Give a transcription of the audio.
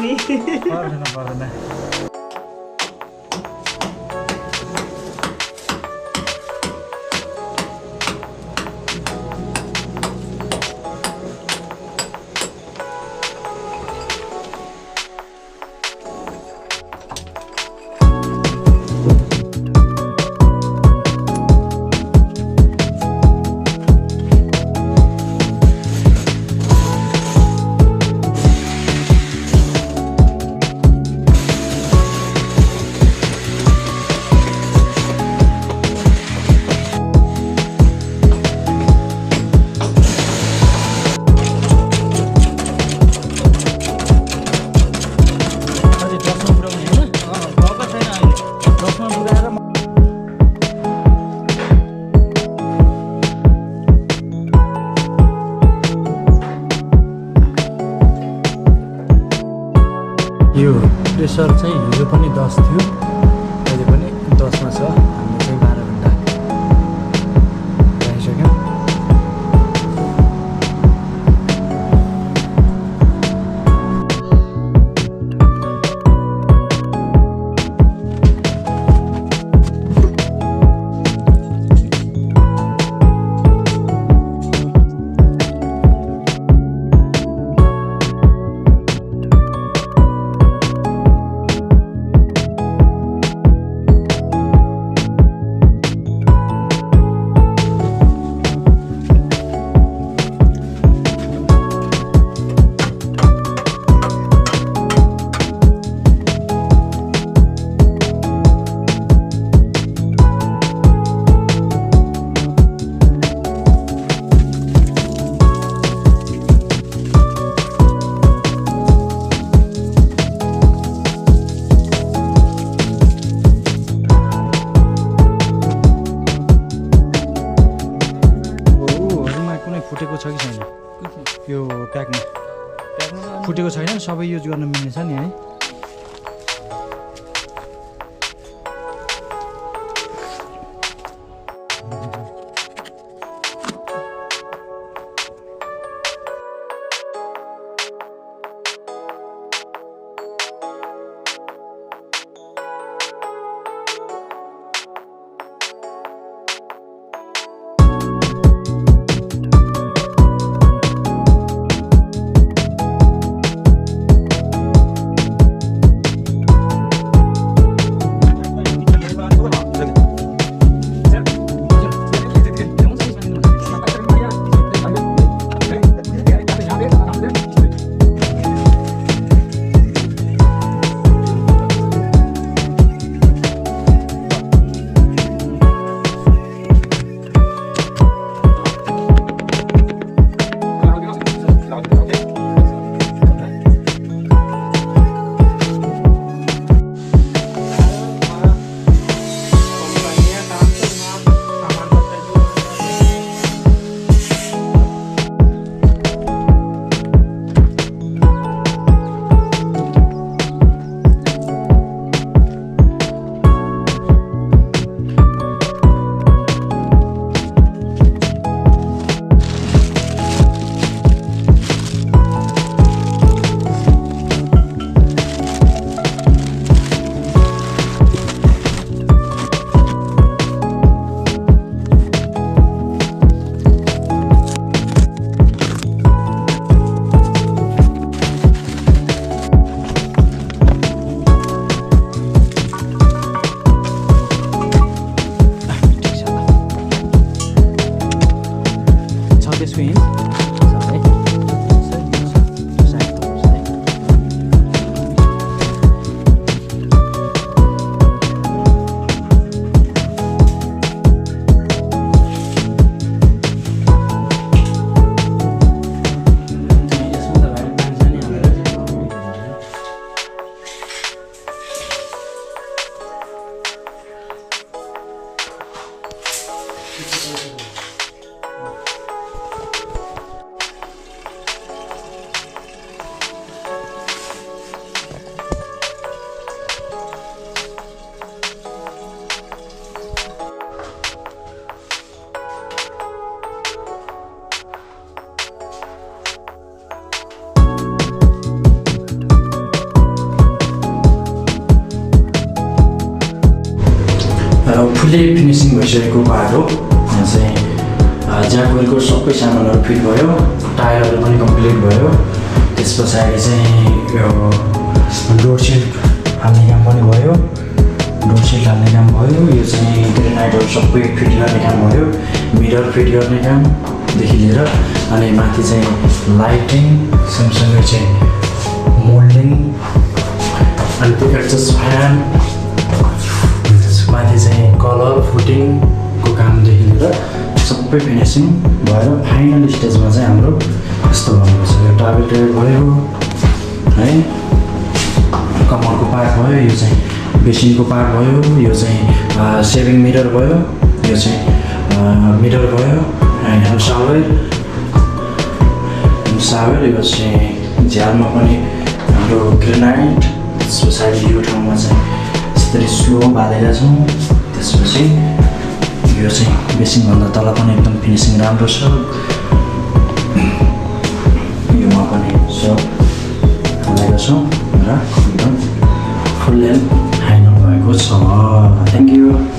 नि पर्दैन यो प्रेसर चाहिँ हिजो पनि 10 थियो अहिले पनि 10 मा छ हामी चाहिँ 12 घण्टा राखिसक्यौँ फुटेको छ कि छैन यो प्याकमा फुटेको छैन सबै युज गर्न मिल्ने छ नि है फुल्ली फिनिसिङ भइसकेको पार्ट हो। यहाँ चाहिँ ज्याकवेलको सबै सामानहरू फिट भयो, टायरहरू पनि कम्प्लिट भयो। त्यस पछाडि चाहिँ यो डोर सिट हाल्ने काम पनि भयो, डोर सिट हाल्ने काम भयो। यो चाहिँ ग्रेनाइटहरू सबै फिट गर्ने काम भयो, मिरर फिट गर्ने कामदेखि लिएर अनि माथि चाहिँ लाइटिङ सँगसँगै चाहिँ मोल्डिङ अनि त्यो एडजस्ट फ्यान माथि चाहिँ कलर फुटिङको कामदेखि लिएर सबै फिनिसिङ भएर फाइनल स्टेजमा चाहिँ हाम्रो यस्तो भएको छ। यो टावेल टेबल भयो है, कमरको पार्ट भयो, यो चाहिँ बेसिनको पार्ट भयो, यो चाहिँ सेभिङ मिरर भयो, यो चाहिँ मिरर भयो, ह्यान्ड सावर यो चाहिँ झ्यालमा पनि हाम्रो ग्रेनाइट। त्यस पछाडि यो ठाउँमा चाहिँ यसरी स्लो बालेका छौँ। त्यसपछि यो चाहिँ बेसिनभन्दा तल पनि एकदम फिनिसिङ राम्रो छ। योमा पनि सब हालेका छौँ र एकदम फुल लेन्थ फाइनल भएको छ। Thank you.